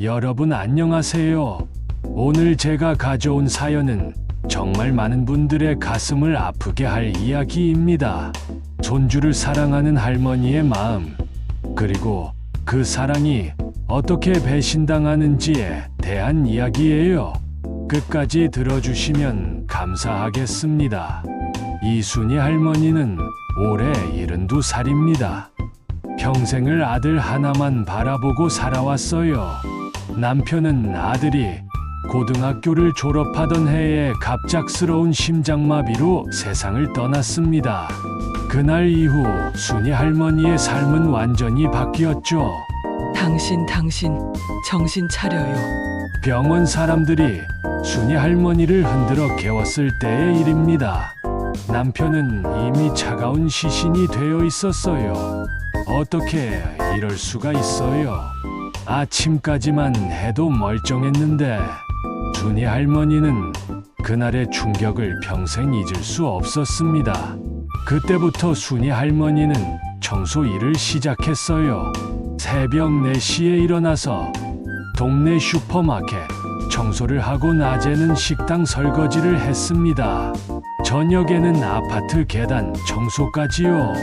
여러분 안녕하세요. 오늘 제가 가져온 사연은 정말 많은 분들의 가슴을 아프게 할 이야기입니다. 손주를 사랑하는 할머니의 마음, 그리고 그 사랑이 어떻게 배신당하는지에 대한 이야기예요. 끝까지 들어주시면 감사하겠습니다. 이순이 할머니는 올해 72살입니다. 평생을 아들 하나만 바라보고 살아왔어요. 남편은 아들이 고등학교를 졸업하던 해에 갑작스러운 심장마비로 세상을 떠났습니다. 그날 이후 순이 할머니의 삶은 완전히 바뀌었죠. 당신 정신 차려요. 병원 사람들이 순이 할머니를 흔들어 깨웠을 때의 일입니다. 남편은 이미 차가운 시신이 되어 있었어요. 어떻게 이럴 수가 있어요? 아침까지만 해도 멀쩡했는데 순이 할머니는 그날의 충격을 평생 잊을 수 없었습니다. 그때부터 순이 할머니는 청소 일을 시작했어요. 새벽 4시에 일어나서 동네 슈퍼마켓 청소를 하고 낮에는 식당 설거지를 했습니다. 저녁에는 아파트 계단 청소까지요.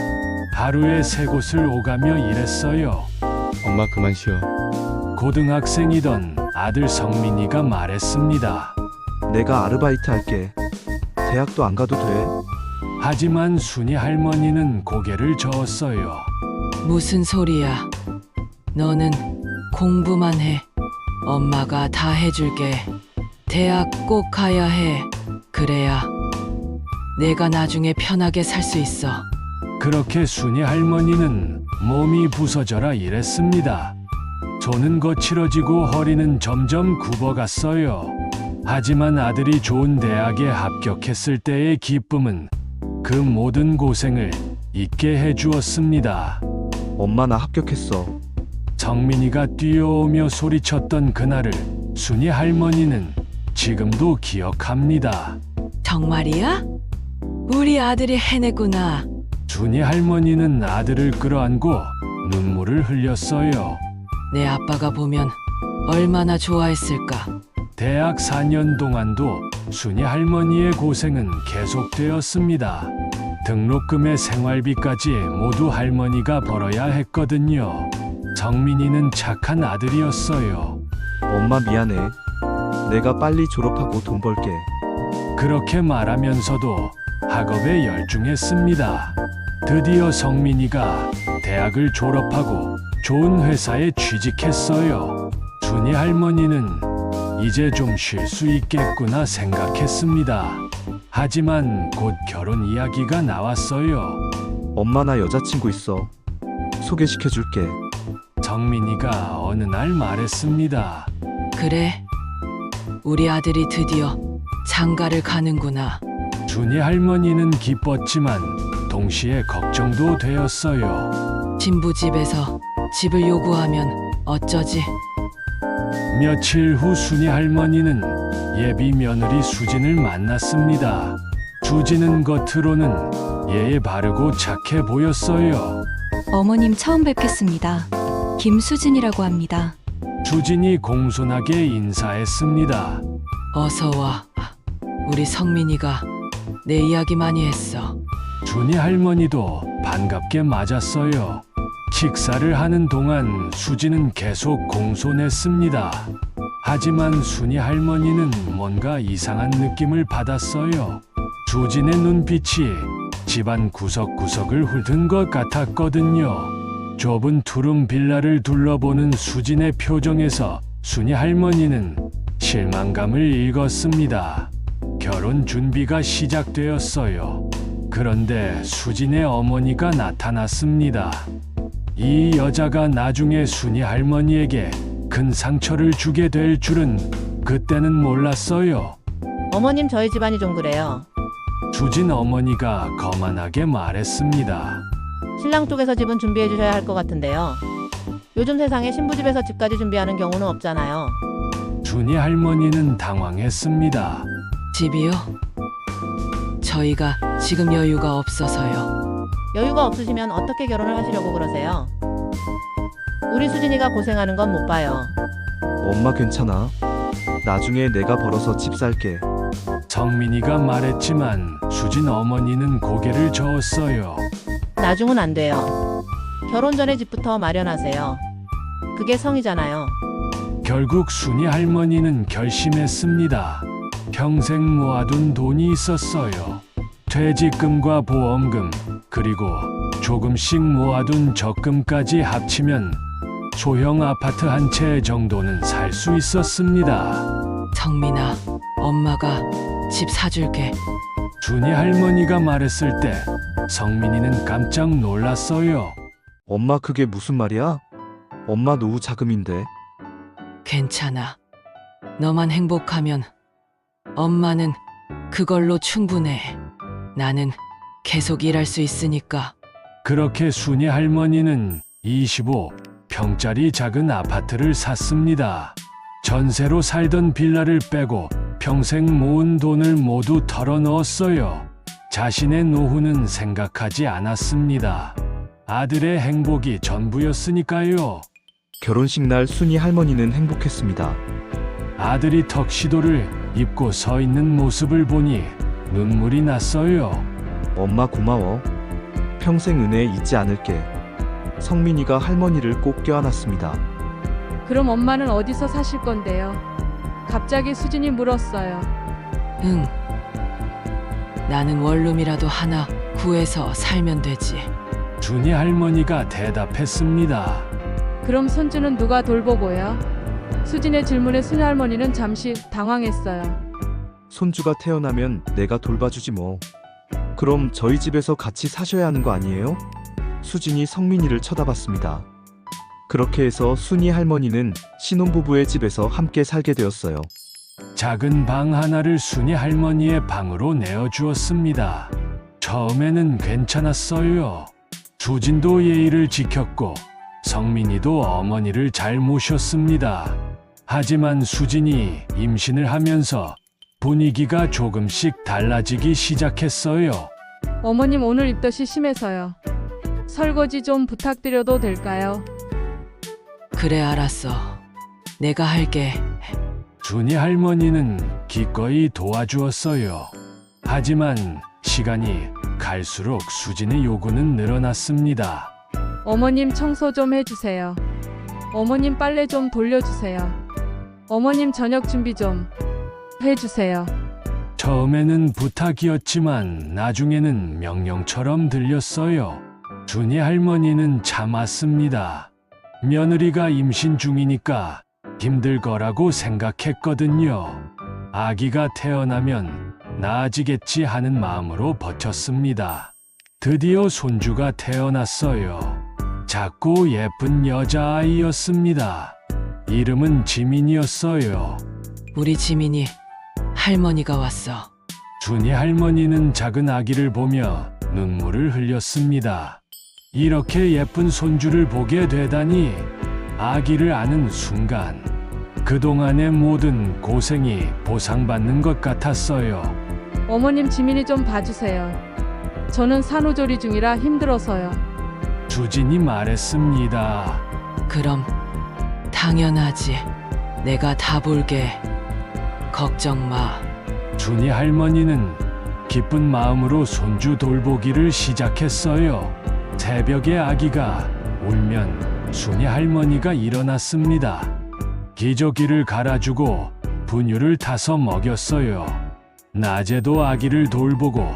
하루에 3곳을 오가며 일했어요. 엄마 그만 쉬어. 고등학생이던 아들 성민이가 말했습니다. 내가 아르바이트 할게. 대학도 안 가도 돼. 하지만 순이 할머니는 고개를 저었어요. 무슨 소리야? 너는 공부만 해. 엄마가 다 해줄게. 대학 꼭 가야 해. 그래야 내가 나중에 편하게 살 수 있어. 그렇게 순이 할머니는 몸이 부서져라 일했습니다. 손은 거칠어지고 허리는 점점 굽어갔어요. 하지만 아들이 좋은 대학에 합격했을 때의 기쁨은 그 모든 고생을 잊게 해주었습니다. 엄마 나 합격했어. 성민이가 뛰어오며 소리쳤던 그날을 순이 할머니는 지금도 기억합니다. 정말이야? 우리 아들이 해냈구나. 순이 할머니는 아들을 끌어안고 눈물을 흘렸어요. 내 아빠가 보면 얼마나 좋아했을까. 대학 4년 동안도 순이 할머니의 고생은 계속되었습니다. 등록금의 생활비까지 모두 할머니가 벌어야 했거든요. 성민이는 착한 아들이었어요. 엄마 미안해. 내가 빨리 졸업하고 돈 벌게. 그렇게 말하면서도 학업에 열중했습니다. 드디어 성민이가 대학을 졸업하고 좋은 회사에 취직했어요. 순이 할머니는 이제 좀 쉴 수 있겠구나 생각했습니다. 하지만 곧 결혼 이야기가 나왔어요. 엄마 나 여자친구 있어. 소개시켜줄게. 성민이가 어느 날 말했습니다. 그래, 우리 아들이 드디어 장가를 가는구나. 순이 할머니는 기뻤지만 동시에 걱정도 되었어요. 신부 집에서 집을 요구하면 어쩌지? 며칠 후 순이 할머니는 예비 며느리 수진을 만났습니다. 수진은 겉으로는 예의 바르고 착해 보였어요. 어머님 처음 뵙겠습니다. 김수진이라고 합니다. 수진이 공손하게 인사했습니다. 어서 와. 우리 성민이가 내 이야기 많이 했어. 순이 할머니도 반갑게 맞았어요. 식사를 하는 동안 수진은 계속 공손했습니다. 하지만 순이 할머니는 뭔가 이상한 느낌을 받았어요. 수진의 눈빛이 집안 구석구석을 훑은 것 같았거든요. 좁은 투룸 빌라를 둘러보는 수진의 표정에서 순이 할머니는 실망감을 읽었습니다. 결혼 준비가 시작되었어요. 그런데 수진의 어머니가 나타났습니다. 이 여자가 나중에 순이 할머니에게 큰 상처를 주게 될 줄은 그때는 몰랐어요. 어머님 저희 집안이 좀 그래요. 수진 어머니가 거만하게 말했습니다. 신랑 쪽에서 집은 준비해 주셔야 할 것 같은데요. 요즘 세상에 신부 집에서 집까지 준비하는 경우는 없잖아요. 순이 할머니는 당황했습니다. 집이요? 저희가 지금 여유가 없어서요. 여유가 없으시면 어떻게 결혼을 하시려고 그러세요? 우리 수진이가 고생하는 건 못 봐요. 엄마 괜찮아? 나중에 내가 벌어서 집 살게. 성민이가 말했지만 수진 어머니는 고개를 저었어요. 나중은 안 돼요. 결혼 전에 집부터 마련하세요. 그게 성이잖아요. 결국 순이 할머니는 결심했습니다. 평생 모아둔 돈이 있었어요. 퇴직금과 보험금, 그리고 조금씩 모아둔 적금까지 합치면 소형 아파트 한 채 정도는 살 수 있었습니다. 성민아, 엄마가 집 사줄게. 준이 할머니가 말했을 때 성민이는 깜짝 놀랐어요. 엄마 그게 무슨 말이야? 엄마 노후 자금인데. 괜찮아. 너만 행복하면 엄마는 그걸로 충분해. 나는 계속 일할 수 있으니까. 그렇게 순이 할머니는 25평짜리 작은 아파트를 샀습니다. 전세로 살던 빌라를 빼고 평생 모은 돈을 모두 털어넣었어요. 자신의 노후는 생각하지 않았습니다. 아들의 행복이 전부였으니까요. 결혼식 날 순이 할머니는 행복했습니다. 아들이 턱시도를 입고 서 있는 모습을 보니 눈물이 났어요. 엄마 고마워. 평생 은혜 잊지 않을게. 성민이가 할머니를 꼭 껴안았습니다. 그럼 엄마는 어디서 사실 건데요? 갑자기 수진이 물었어요. 응. 나는 원룸이라도 하나 구해서 살면 되지. 준이 할머니가 대답했습니다. 그럼 손주는 누가 돌보고요? 수진의 질문에 순할머니는 잠시 당황했어요. 손주가 태어나면 내가 돌봐주지 뭐. 그럼 저희 집에서 같이 사셔야 하는 거 아니에요? 수진이 성민이를 쳐다봤습니다. 그렇게 해서 순이 할머니는 신혼부부의 집에서 함께 살게 되었어요. 작은 방 하나를 순이 할머니의 방으로 내어주었습니다. 처음에는 괜찮았어요. 수진도 예의를 지켰고 성민이도 어머니를 잘 모셨습니다. 하지만 수진이 임신을 하면서 분위기가 조금씩 달라지기 시작했어요. 어머님 오늘 입덧이 심해서요. 설거지 좀 부탁드려도 될까요? 그래, 알았어. 내가 할게. 준이 할머니는 기꺼이 도와주었어요. 하지만 시간이 갈수록 수진의 요구는 늘어났습니다. 어머님 청소 좀 해주세요. 어머님 빨래 좀 돌려주세요. 어머님 저녁 준비 좀 해주세요. 처음에는 부탁이었지만 나중에는 명령처럼 들렸어요. 준이 할머니는 참았습니다. 며느리가 임신 중이니까 힘들 거라고 생각했거든요. 아기가 태어나면 나아지겠지 하는 마음으로 버텼습니다. 드디어 손주가 태어났어요. 작고 예쁜 여자아이였습니다. 이름은 지민이었어요. 우리 지민이 할머니가 왔어. 준이 할머니는 작은 아기를 보며 눈물을 흘렸습니다. 이렇게 예쁜 손주를 보게 되다니. 아기를 안은 순간 그동안의 모든 고생이 보상받는 것 같았어요. 어머님 지민이 좀 봐주세요. 저는 산후조리 중이라 힘들어서요. 수진이 말했습니다. 그럼 당연하지. 내가 다 볼게. 걱정 마. 준이 할머니는 기쁜 마음으로 손주 돌보기를 시작했어요. 새벽에 아기가 울면 순이 할머니가 일어났습니다. 기저귀를 갈아주고 분유를 타서 먹였어요. 낮에도 아기를 돌보고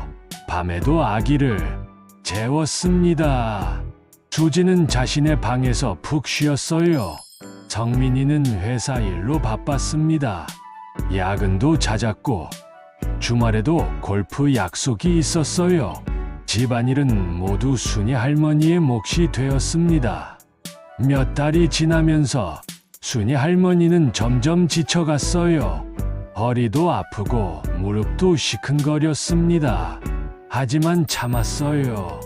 밤에도 아기를 재웠습니다. 수지는 자신의 방에서 푹 쉬었어요. 성민이는 회사 일로 바빴습니다. 야근도 잦았고 주말에도 골프 약속이 있었어요. 집안일은 모두 순이 할머니의 몫이 되었습니다. 몇 달이 지나면서 순이 할머니는 점점 지쳐갔어요. 허리도 아프고 무릎도 시큰거렸습니다. 하지만 참았어요.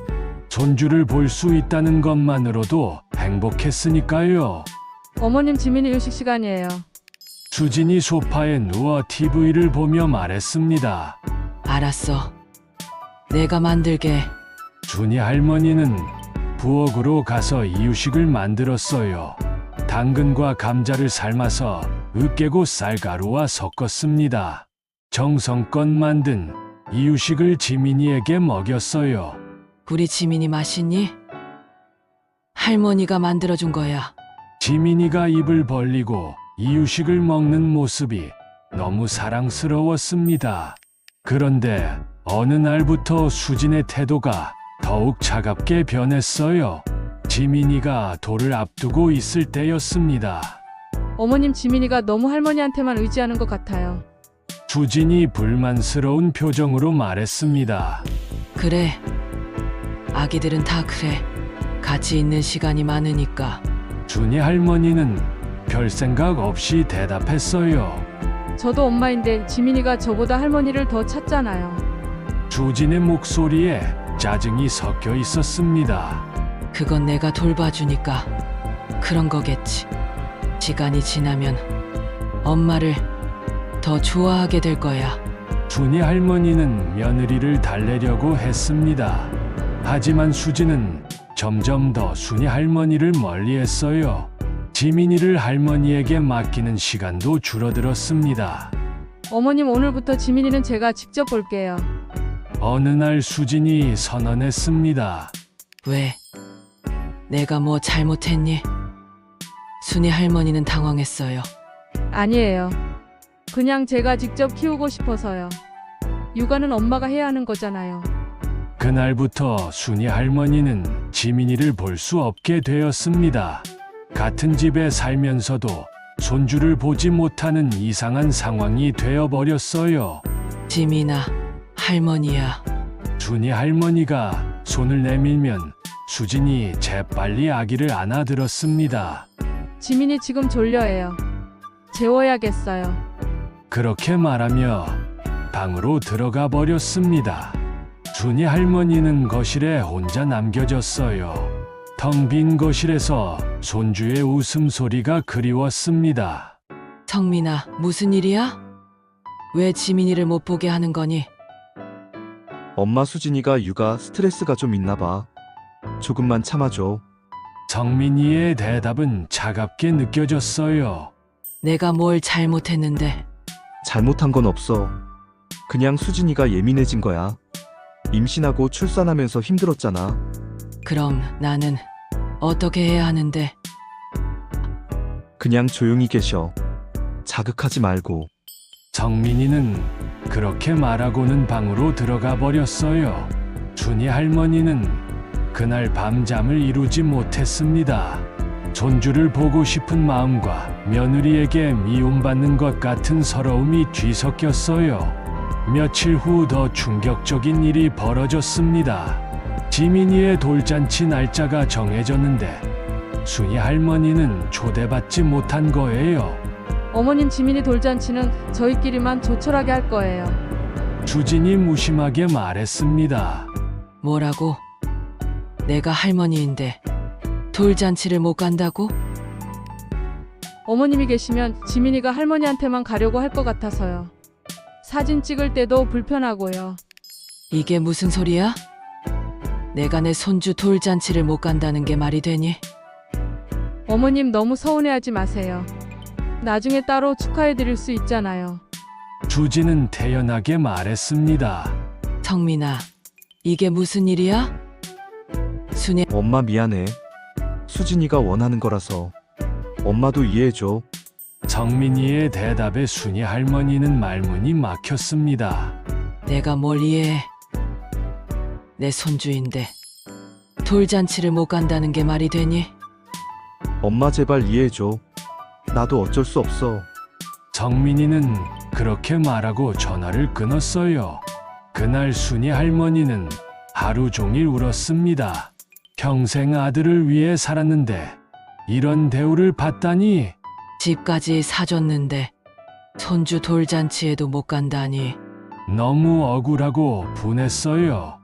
손주를 볼 수 있다는 것만으로도 행복했으니까요. 어머님 지민이 휴식 시간이에요. 수진이 소파에 누워 TV를 보며 말했습니다. 알았어. 내가 만들게. 준이 할머니는 부엌으로 가서 이유식을 만들었어요. 당근과 감자를 삶아서 으깨고 쌀가루와 섞었습니다. 정성껏 만든 이유식을 지민이에게 먹였어요. 우리 지민이 맛있니? 할머니가 만들어준 거야. 지민이가 입을 벌리고 이유식을 먹는 모습이 너무 사랑스러웠습니다. 그런데 어느 날부터 수진의 태도가 더욱 차갑게 변했어요. 지민이가 돌을 앞두고 있을 때였습니다. 어머님, 지민이가 너무 할머니한테만 의지하는 것 같아요. 수진이 불만스러운 표정으로 말했습니다. 그래. 아기들은 다 그래. 같이 있는 시간이 많으니까. 준이 할머니는 별 생각 없이 대답했어요. 저도 엄마인데 지민이가 저보다 할머니를 더 찾잖아요. 수진의 목소리에 짜증이 섞여 있었습니다. 그건 내가 돌봐주니까 그런 거겠지. 시간이 지나면 엄마를 더 좋아하게 될 거야. 준이 할머니는 며느리를 달래려고 했습니다. 하지만 수진은 점점 더 순이 할머니를 멀리했어요. 지민이를 할머니에게 맡기는 시간도 줄어들었습니다. 어머님, 오늘부터 지민이는 제가 직접 볼게요. 어느 날 수진이 선언했습니다. 왜? 내가 뭐 잘못했니? 순이 할머니는 당황했어요. 아니에요. 그냥 제가 직접 키우고 싶어서요. 육아는 엄마가 해야 하는 거잖아요. 그날부터 순이 할머니는 지민이를 볼 수 없게 되었습니다. 같은 집에 살면서도 손주를 보지 못하는 이상한 상황이 되어버렸어요. 지민아, 할머니야. 순이 할머니가 손을 내밀면 수진이 재빨리 아기를 안아들었습니다. 지민이 지금 졸려해요. 재워야겠어요. 그렇게 말하며 방으로 들어가 버렸습니다. 순이 할머니는 거실에 혼자 남겨졌어요. 텅 빈 거실에서 손주의 웃음소리가 그리웠습니다. 성민아, 무슨 일이야? 왜 지민이를 못 보게 하는 거니? 엄마, 수진이가 육아 스트레스가 좀 있나 봐. 조금만 참아줘. 정민이의 대답은 차갑게 느껴졌어요. 내가 뭘 잘못했는데. 잘못한 건 없어. 그냥 수진이가 예민해진 거야. 임신하고 출산하면서 힘들었잖아. 그럼 나는 어떻게 해야 하는데? 그냥 조용히 계셔. 자극하지 말고. 정민이는 그렇게 말하고는 방으로 들어가 버렸어요. 순이 할머니는 그날 밤잠을 이루지 못했습니다. 손주를 보고 싶은 마음과 며느리에게 미움받는 것 같은 서러움이 뒤섞였어요. 며칠 후 더 충격적인 일이 벌어졌습니다. 지민이의 돌잔치 날짜가 정해졌는데 순이 할머니는 초대받지 못한 거예요. 어머님, 지민이 돌잔치는 저희끼리만 조촐하게 할 거예요. 수진이 무심하게 말했습니다. 뭐라고? 내가 할머니인데 돌잔치를 못 간다고? 어머님이 계시면 지민이가 할머니한테만 가려고 할 것 같아서요. 사진 찍을 때도 불편하고요. 이게 무슨 소리야? 내가 내 손주 돌잔치를 못 간다는 게 말이 되니? 어머님, 너무 서운해하지 마세요. 나중에 따로 축하해드릴 수 있잖아요. 수진은 태연하게 말했습니다. 성민아, 이게 무슨 일이야? 순이 엄마 미안해. 수진이가 원하는 거라서. 엄마도 이해해줘. 정민이의 대답에 순이 할머니는 말문이 막혔습니다. 내가 뭘 이해해? 내 손주인데 돌잔치를 못 간다는 게 말이 되니? 엄마 제발 이해해줘. 나도 어쩔 수 없어. 정민이는 그렇게 말하고 전화를 끊었어요. 그날 순이 할머니는 하루 종일 울었습니다. 평생 아들을 위해 살았는데 이런 대우를 받다니. 집까지 사줬는데 손주 돌잔치에도 못 간다니. 너무 억울하고 분했어요.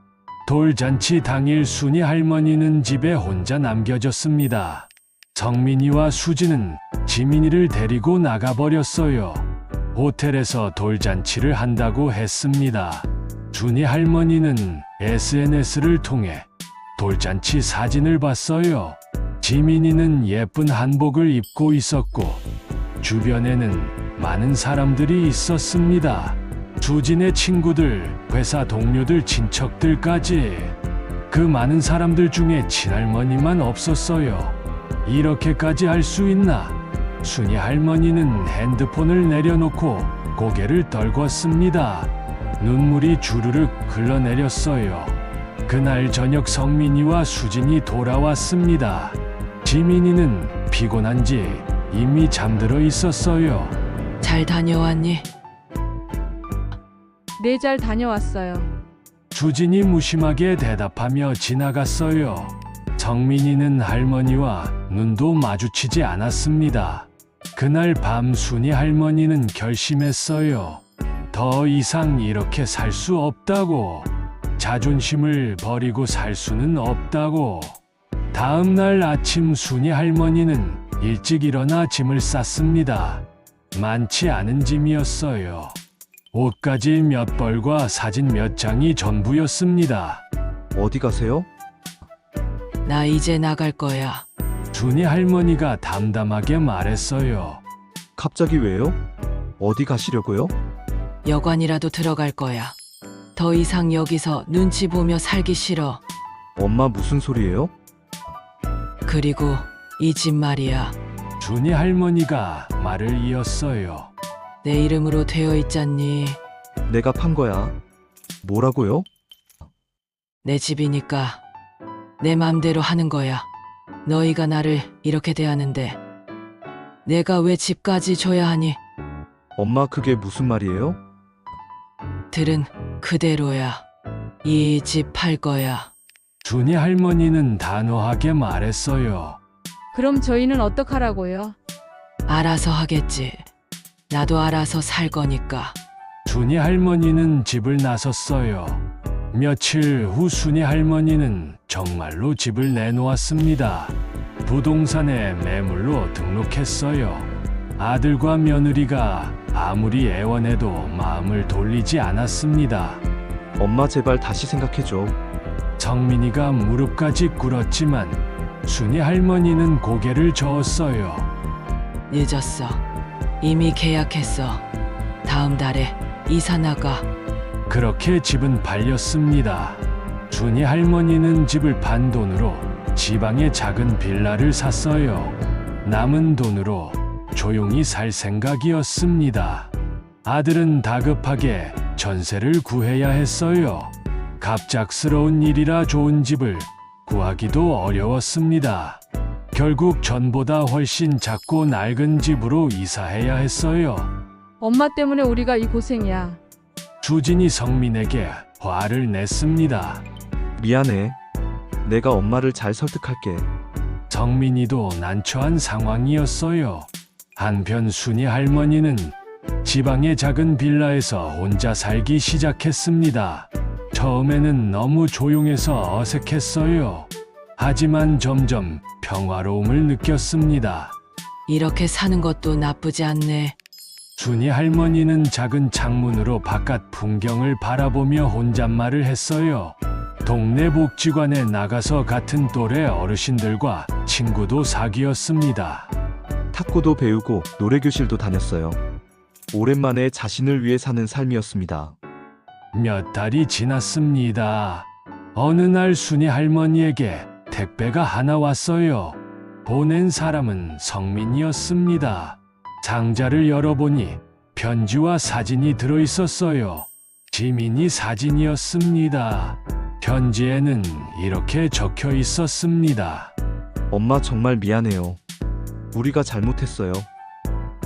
돌잔치 당일 순이 할머니는 집에 혼자 남겨졌습니다. 정민이와 수진은 지민이를 데리고 나가버렸어요. 호텔에서 돌잔치를 한다고 했습니다. 순이 할머니는 SNS를 통해 돌잔치 사진을 봤어요. 지민이는 예쁜 한복을 입고 있었고 주변에는 많은 사람들이 있었습니다. 수진의 친구들, 회사 동료들, 친척들까지. 그 많은 사람들 중에 친할머니만 없었어요. 이렇게까지 할 수 있나? 순이 할머니는 핸드폰을 내려놓고 고개를 떨궜습니다. 눈물이 주르륵 흘러내렸어요. 그날 저녁 성민이와 수진이 돌아왔습니다. 지민이는 피곤한지 이미 잠들어 있었어요. 잘 다녀왔니? 네, 잘 다녀왔어요. 수진이 무심하게 대답하며 지나갔어요. 성민이는 할머니와 눈도 마주치지 않았습니다. 그날 밤 순이 할머니는 결심했어요. 더 이상 이렇게 살 수 없다고. 자존심을 버리고 살 수는 없다고. 다음 날 아침 순이 할머니는 일찍 일어나 짐을 쌌습니다. 많지 않은 짐이었어요. 옷가지 몇 벌과 사진 몇 장이 전부였습니다. 어디 가세요? 나 이제 나갈 거야. 순이 할머니가 담담하게 말했어요. 갑자기 왜요? 어디 가시려고요? 여관이라도 들어갈 거야. 더 이상 여기서 눈치 보며 살기 싫어. 엄마 무슨 소리예요? 그리고 이 집 말이야. 순이 할머니가 말을 이었어요. 내 이름으로 되어 있잖니. 내가 판 거야. 뭐라고요? 내 집이니까 내 맘대로 하는 거야. 너희가 나를 이렇게 대하는데 내가 왜 집까지 줘야 하니? 엄마 그게 무슨 말이에요? 들은 그대로야. 이 집 팔 거야. 순이 할머니는 단호하게 말했어요. 그럼 저희는 어떡하라고요? 알아서 하겠지. 나도 알아서 살 거니까. 순이 할머니는 집을 나섰어요. 며칠 후 순이 할머니는 정말로 집을 내놓았습니다. 부동산에 매물로 등록했어요. 아들과 며느리가 아무리 애원해도 마음을 돌리지 않았습니다. 엄마 제발 다시 생각해줘. 정민이가 무릎까지 꿇었지만 순이 할머니는 고개를 저었어요. 늦었어. 이미 계약했어. 다음 달에 이사 나가. 그렇게 집은 팔렸습니다. 순이 할머니는 집을 판 돈으로 지방에 작은 빌라를 샀어요. 남은 돈으로 조용히 살 생각이었습니다. 아들은 다급하게 전세를 구해야 했어요. 갑작스러운 일이라 좋은 집을 구하기도 어려웠습니다. 결국 전보다 훨씬 작고 낡은 집으로 이사해야 했어요. 엄마 때문에 우리가 이 고생이야. 수진이 성민에게 화를 냈습니다. 미안해. 내가 엄마를 잘 설득할게. 성민이도 난처한 상황이었어요. 한편 순이 할머니는 지방의 작은 빌라에서 혼자 살기 시작했습니다. 처음에는 너무 조용해서 어색했어요. 하지만 점점 평화로움을 느꼈습니다. 이렇게 사는 것도 나쁘지 않네. 순이 할머니는 작은 창문으로 바깥 풍경을 바라보며 혼잣말을 했어요. 동네 복지관에 나가서 같은 또래 어르신들과 친구도 사귀었습니다. 탁구도 배우고 노래교실도 다녔어요. 오랜만에 자신을 위해 사는 삶이었습니다. 몇 달이 지났습니다. 어느 날 순이 할머니에게 택배가 하나 왔어요. 보낸 사람은 성민이었습니다. 상자를 열어보니 편지와 사진이 들어있었어요. 지민이 사진이었습니다. 편지에는 이렇게 적혀 있었습니다. 엄마 정말 미안해요. 우리가 잘못했어요.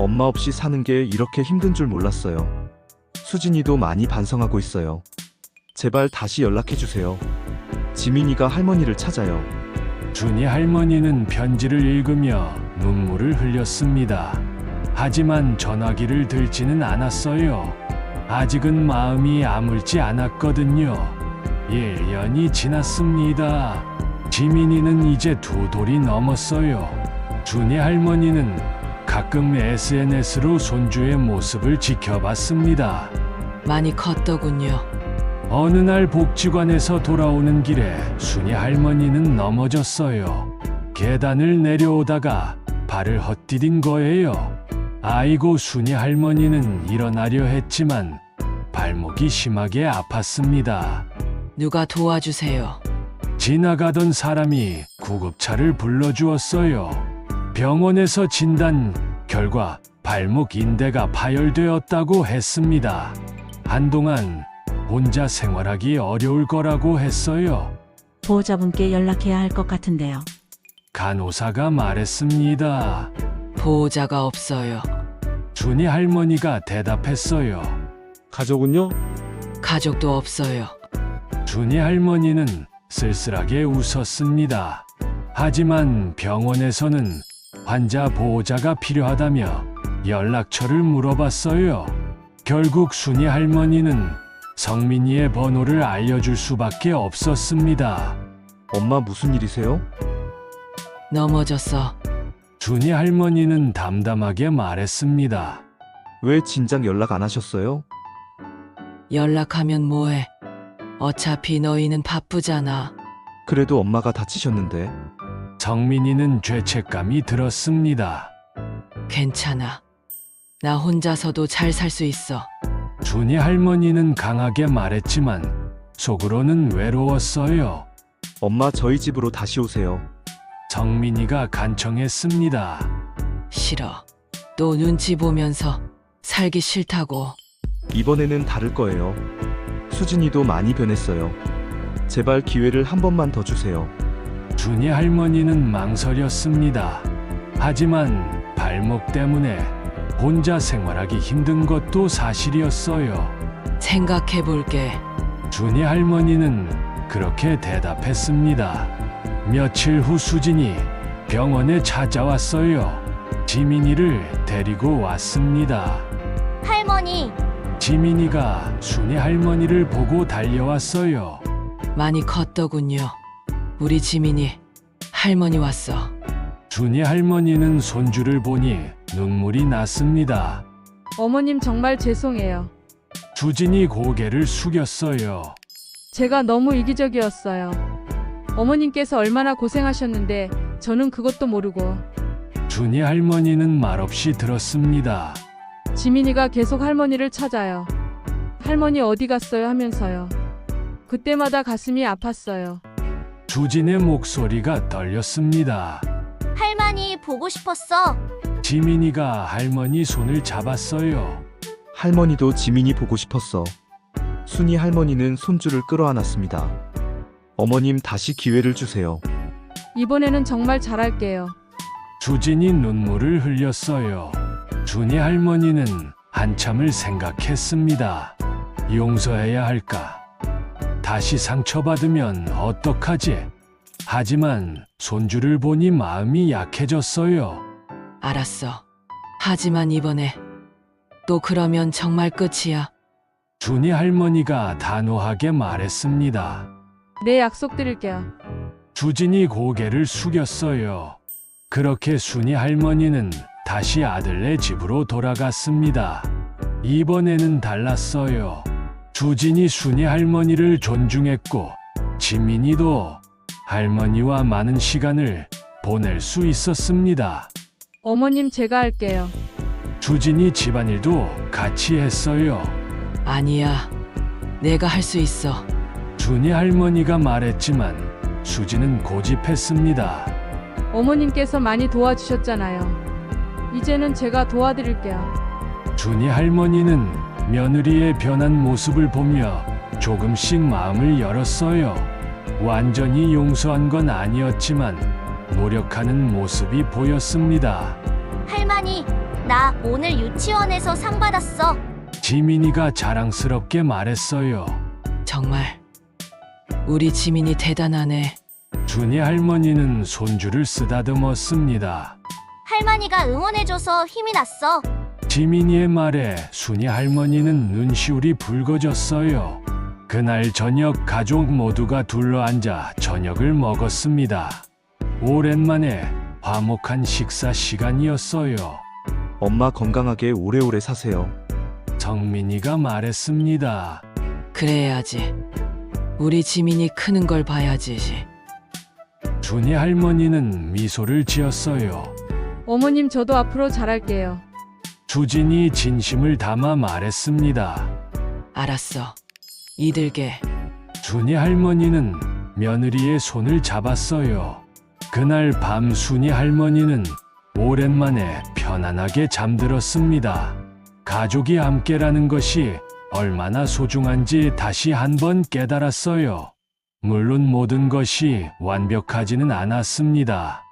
엄마 없이 사는 게 이렇게 힘든 줄 몰랐어요. 수진이도 많이 반성하고 있어요. 제발 다시 연락해주세요. 지민이가 할머니를 찾아요. 순이 할머니는 편지를 읽으며 눈물을 흘렸습니다. 하지만 전화기를 들지는 않았어요. 아직은 마음이 아물지 않았거든요. 1년이 지났습니다. 지민이는 이제 2돌이 넘었어요. 순이 할머니는 가끔 SNS로 손주의 모습을 지켜봤습니다. 많이 컸더군요. 어느 날 복지관에서 돌아오는 길에 순이 할머니는 넘어졌어요. 계단을 내려오다가 발을 헛디딘 거예요. 아이고 순이 할머니는 일어나려 했지만 발목이 심하게 아팠습니다. 누가 도와주세요. 지나가던 사람이 구급차를 불러주었어요. 병원에서 진단 결과 발목 인대가 파열되었다고 했습니다. 한동안 혼자 생활하기 어려울 거라고 했어요. 보호자분께 연락해야 할 것 같은데요. 간호사가 말했습니다. 보호자가 없어요. 준이 할머니가 대답했어요. 가족은요? 가족도 없어요. 준이 할머니는 쓸쓸하게 웃었습니다. 하지만 병원에서는 환자 보호자가 필요하다며 연락처를 물어봤어요. 결국 순이 할머니는 성민이의 번호를 알려줄 수밖에 없었습니다. 엄마 무슨 일이세요? 넘어졌어. 준이 할머니는 담담하게 말했습니다. 왜 진작 연락 안 하셨어요? 연락하면 뭐해? 어차피 너희는 바쁘잖아. 그래도 엄마가 다치셨는데. 성민이는 죄책감이 들었습니다. 괜찮아. 나 혼자서도 잘 살 수 있어. 준이 할머니는 강하게 말했지만 속으로는 외로웠어요. 엄마 저희 집으로 다시 오세요. 성민이가 간청했습니다. 싫어. 또 눈치 보면서 살기 싫다고. 이번에는 다를 거예요. 수진이도 많이 변했어요. 제발 기회를 한 번만 더 주세요. 준이 할머니는 망설였습니다. 하지만 발목 때문에 혼자 생활하기 힘든 것도 사실이었어요. 생각해 볼게. 준이 할머니는 그렇게 대답했습니다. 며칠 후 수진이 병원에 찾아왔어요. 지민이를 데리고 왔습니다. 할머니, 지민이가 순이 할머니를 보고 달려왔어요. 많이 컸더군요. 우리 지민이 할머니 왔어. 준이 할머니는 손주를 보니 눈물이 났습니다. 어머님 정말 죄송해요. 수진이 고개를 숙였어요. 제가 너무 이기적이었어요. 어머님께서 얼마나 고생하셨는데 저는 그것도 모르고. 준이 할머니는 말없이 들었습니다. 지민이가 계속 할머니를 찾아요. 할머니 어디 갔어요 하면서요. 그때마다 가슴이 아팠어요. 수진의 목소리가 떨렸습니다. 할머니 보고 싶었어. 지민이가 할머니 손을 잡았어요. 할머니도 지민이 보고 싶었어. 순이 할머니는 손주를 끌어안았습니다. 어머님 다시 기회를 주세요. 이번에는 정말 잘할게요. 수진이 눈물을 흘렸어요. 준이 할머니는 한참을 생각했습니다. 용서해야 할까? 다시 상처받으면 어떡하지? 하지만 손주를 보니 마음이 약해졌어요. 알았어. 하지만 이번에 또 그러면 정말 끝이야. 준이 할머니가 단호하게 말했습니다. 네, 약속드릴게요. 수진이 고개를 숙였어요. 그렇게 순이 할머니는 다시 아들네 집으로 돌아갔습니다. 이번에는 달랐어요. 수진이 순이 할머니를 존중했고 지민이도 할머니와 많은 시간을 보낼 수 있었습니다. 어머님 제가 할게요. 수진이 집안일도 같이 했어요. 아니야. 내가 할 수 있어. 준이 할머니가 말했지만 수진은 고집했습니다. 어머님께서 많이 도와주셨잖아요. 이제는 제가 도와드릴게요. 준이 할머니는 며느리의 변한 모습을 보며 조금씩 마음을 열었어요. 완전히 용서한 건 아니었지만 노력하는 모습이 보였습니다. 할머니, 나 오늘 유치원에서 상 받았어. 지민이가 자랑스럽게 말했어요. 정말 우리 지민이 대단하네. 준이 할머니는 손주를 쓰다듬었습니다. 할머니가 응원해줘서 힘이 났어. 지민이의 말에 순이 할머니는 눈시울이 붉어졌어요. 그날 저녁 가족 모두가 둘러앉아 저녁을 먹었습니다. 오랜만에 화목한 식사 시간이었어요. 엄마 건강하게 오래오래 사세요. 정민이가 말했습니다. 그래야지. 우리 지민이 크는 걸 봐야지. 준이 할머니는 미소를 지었어요. 어머님, 저도 앞으로 잘할게요. 수진이 진심을 담아 말했습니다. 알았어. 이들게. 준이 할머니는 며느리의 손을 잡았어요. 그날 밤 순이 할머니는 오랜만에 편안하게 잠들었습니다. 가족이 함께라는 것이 얼마나 소중한지 다시 한번 깨달았어요. 물론 모든 것이 완벽하지는 않았습니다.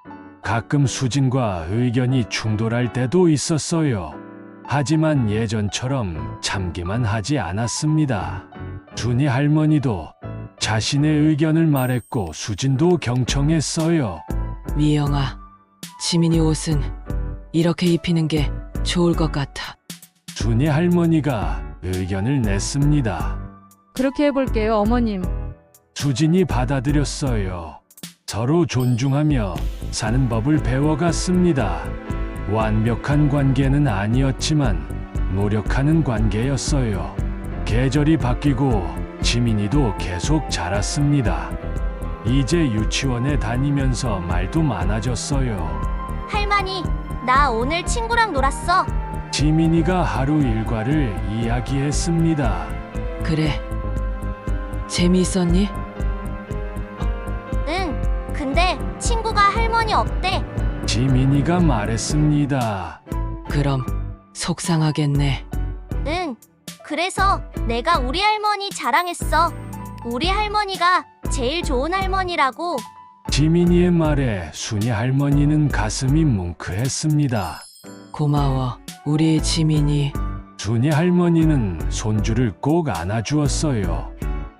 가끔 수진과 의견이 충돌할 때도 있었어요. 하지만 예전처럼 참기만 하지 않았습니다. 준이 할머니도 자신의 의견을 말했고 수진도 경청했어요. 미영아, 지민이 옷은 이렇게 입히는 게 좋을 것 같아. 준이 할머니가 의견을 냈습니다. 그렇게 해볼게요, 어머님. 수진이 받아들였어요. 서로 존중하며 사는 법을 배워갔습니다. 완벽한 관계는 아니었지만 노력하는 관계였어요. 계절이 바뀌고 지민이도 계속 자랐습니다. 이제 유치원에 다니면서 말도 많아졌어요. 할머니, 나 오늘 친구랑 놀았어. 지민이가 하루 일과를 이야기했습니다. 그래. 재미있었니? 응. 근데 친구가 할머니 없대. 지민이가 말했습니다. 그럼 속상하겠네. 응. 그래서 내가 우리 할머니 자랑했어. 우리 할머니가 제일 좋은 할머니라고. 지민이의 말에 순이 할머니는 가슴이 뭉클했습니다. 고마워. 우리 지민이. 순이 할머니는 손주를 꼭 안아주었어요.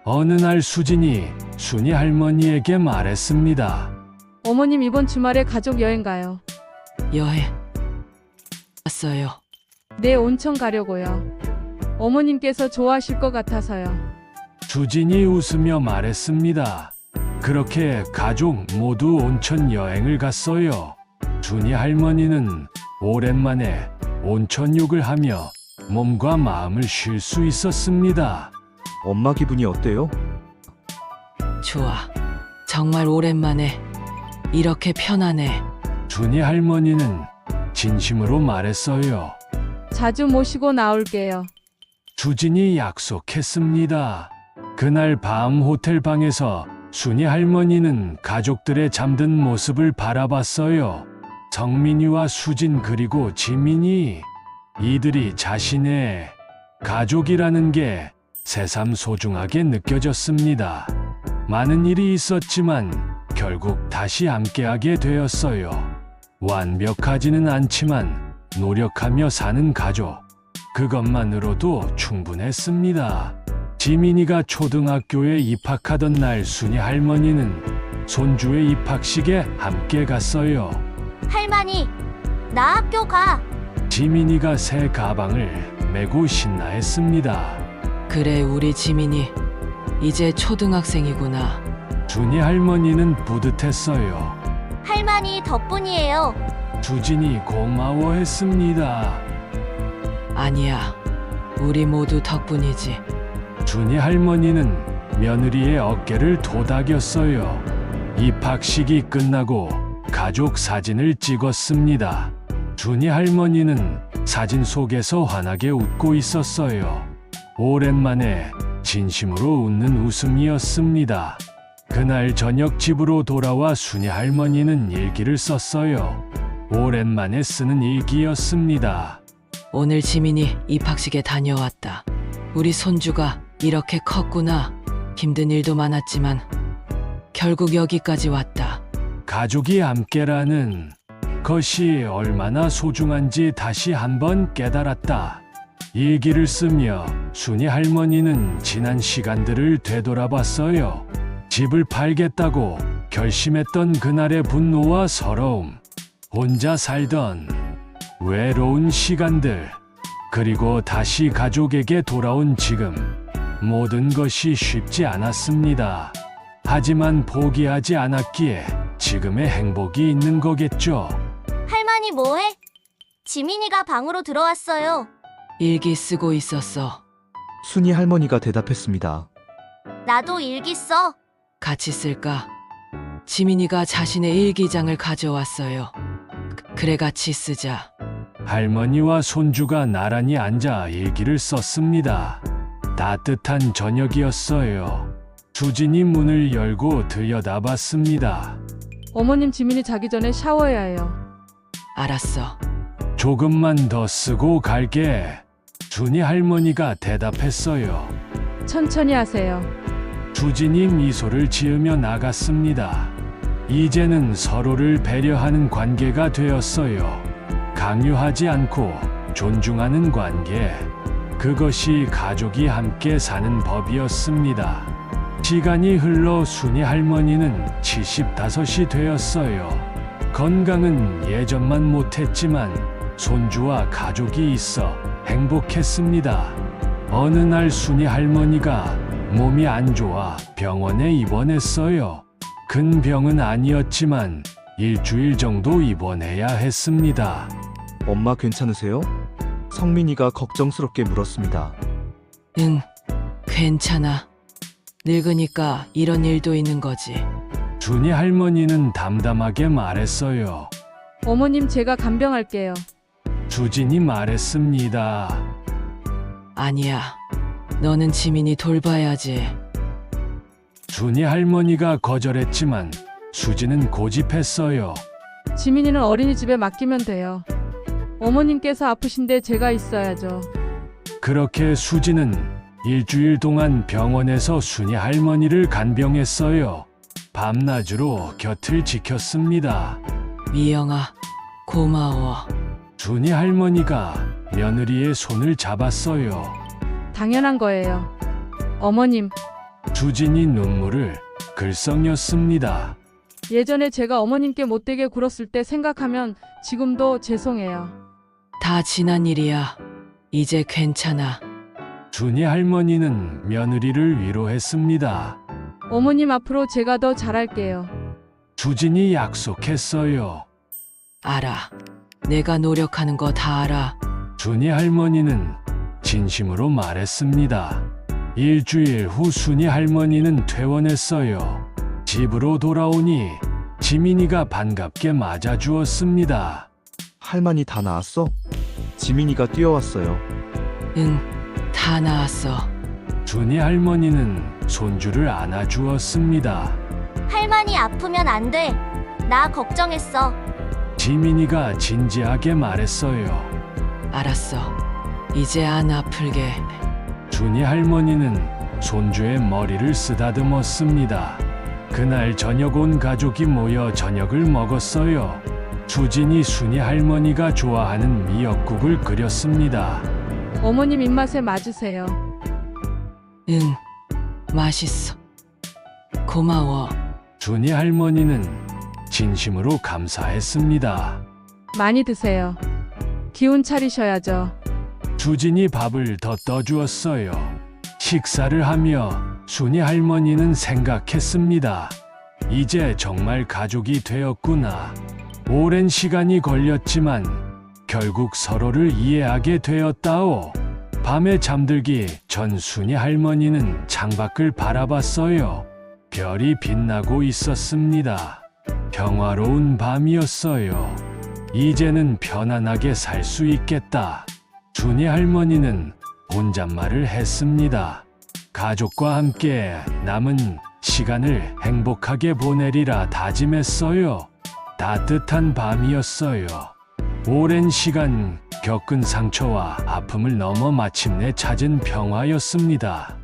어느 날 수진이 순이 할머니에게 말했습니다. 어머님, 이번 주말에 가족 여행 가요. 여행 왔어요. 네, 온천 가려고요. 어머님께서 좋아하실 것 같아서요. 수진이 웃으며 말했습니다. 그렇게 가족 모두 온천 여행을 갔어요. 순이 할머니는 오랜만에 온천욕을 하며 몸과 마음을 쉴 수 있었습니다. 엄마 기분이 어때요? 좋아. 정말 오랜만에 이렇게 편하네. 순이 할머니는 진심으로 말했어요. 자주 모시고 나올게요. 수진이 약속했습니다. 그날 밤 호텔 방에서 순이 할머니는 가족들의 잠든 모습을 바라봤어요. 정민이와 수진 그리고 지민이, 이들이 자신의 가족이라는 게 새삼 소중하게 느껴졌습니다. 많은 일이 있었지만 결국 다시 함께하게 되었어요. 완벽하지는 않지만 노력하며 사는 가족. 그것만으로도 충분했습니다. 지민이가 초등학교에 입학하던 날 순이 할머니는 손주의 입학식에 함께 갔어요. 할머니, 나 학교 가. 지민이가 새 가방을 메고 신나했습니다. 그래, 우리 지민이 이제 초등학생이구나. 순이 할머니는 뿌듯했어요. 할머니 덕분이에요. 수진이 고마워했습니다. 아니야. 우리 모두 덕분이지. 순이 할머니는 며느리의 어깨를 토닥였어요. 입학식이 끝나고 가족 사진을 찍었습니다. 순이 할머니는 사진 속에서 환하게 웃고 있었어요. 오랜만에 진심으로 웃는 웃음이었습니다. 그날 저녁 집으로 돌아와 순이 할머니는 일기를 썼어요. 오랜만에 쓰는 일기였습니다. 오늘 지민이 입학식에 다녀왔다. 우리 손주가 이렇게 컸구나. 힘든 일도 많았지만 결국 여기까지 왔다. 가족이 함께라는 것이 얼마나 소중한지 다시 한번 깨달았다. 일기를 쓰며 순이 할머니는 지난 시간들을 되돌아봤어요. 집을 팔겠다고 결심했던 그날의 분노와 서러움, 혼자 살던 외로운 시간들, 그리고 다시 가족에게 돌아온 지금. 모든 것이 쉽지 않았습니다. 하지만 포기하지 않았기에 지금의 행복이 있는 거겠죠. 할머니 뭐해? 지민이가 방으로 들어왔어요. 일기 쓰고 있었어. 순이 할머니가 대답했습니다. 나도 일기 써. 같이 쓸까? 지민이가 자신의 일기장을 가져왔어요. 그래 같이 쓰자. 할머니와 손주가 나란히 앉아 일기를 썼습니다. 따뜻한 저녁이었어요. 수진이 문을 열고 들여다봤습니다. 어머님 지민이 자기 전에 샤워해야 해요. 알았어. 조금만 더 쓰고 갈게. 준이 할머니가 대답했어요. 천천히 하세요. 수진이 미소를 지으며 나갔습니다. 이제는 서로를 배려하는 관계가 되었어요. 강요하지 않고 존중하는 관계. 그것이 가족이 함께 사는 법이었습니다. 시간이 흘러 순이 할머니는 75이 되었어요. 건강은 예전만 못했지만 손주와 가족이 있어 행복했습니다. 어느 날 순이 할머니가 몸이 안 좋아 병원에 입원했어요. 큰 병은 아니었지만 일주일 정도 입원해야 했습니다. 엄마 괜찮으세요? 성민이가 걱정스럽게 물었습니다. 응, 괜찮아. 늙으니까 이런 일도 있는 거지. 준이 할머니는 담담하게 말했어요. 어머님 제가 간병할게요. 수진이 말했습니다. 아니야. 너는 지민이 돌봐야지. 준이 할머니가 거절했지만 수진은 고집했어요. 지민이는 어린이집에 맡기면 돼요. 어머님께서 아프신데 제가 있어야죠. 그렇게 수진은 일주일 동안 병원에서 순이 할머니를 간병했어요. 밤낮으로 곁을 지켰습니다. 미영아, 고마워. 순이 할머니가 며느리의 손을 잡았어요. 당연한 거예요. 어머님, 수진이 눈물을 글썽였습니다. 예전에 제가 어머님께 못되게 굴었을 때 생각하면 지금도 죄송해요. 다 지난 일이야. 이제 괜찮아. 순이 할머니는 며느리를 위로했습니다. 어머님 앞으로 제가 더 잘할게요. 수진이 약속했어요. 알아. 내가 노력하는 거 다 알아. 순이 할머니는 진심으로 말했습니다. 일주일 후 순이 할머니는 퇴원했어요. 집으로 돌아오니 지민이가 반갑게 맞아주었습니다. 할머니 다 나았어? 지민이가 뛰어왔어요. 응, 다 나았어. 순이 할머니는 손주를 안아주었습니다. 할머니 아프면 안 돼. 나 걱정했어. 지민이가 진지하게 말했어요. 알았어. 이제 안 아플게. 순이 할머니는 손주의 머리를 쓰다듬었습니다. 그날 저녁 온 가족이 모여 저녁을 먹었어요. 수진이 순이 할머니가 좋아하는 미역국을 끓였습니다. 어머님 입맛에 맞으세요. 응, 맛있어. 고마워. 순이 할머니는 진심으로 감사했습니다. 많이 드세요. 기운 차리셔야죠. 수진이 밥을 더 떠주었어요. 식사를 하며 순이 할머니는 생각했습니다. 이제 정말 가족이 되었구나. 오랜 시간이 걸렸지만 결국 서로를 이해하게 되었다오. 밤에 잠들기 전 순이 할머니는 창밖을 바라봤어요. 별이 빛나고 있었습니다. 평화로운 밤이었어요. 이제는 편안하게 살 수 있겠다. 순이 할머니는 혼잣말을 했습니다. 가족과 함께 남은 시간을 행복하게 보내리라 다짐했어요. 따뜻한 밤이었어요. 오랜 시간 겪은 상처와 아픔을 넘어 마침내 찾은 평화였습니다.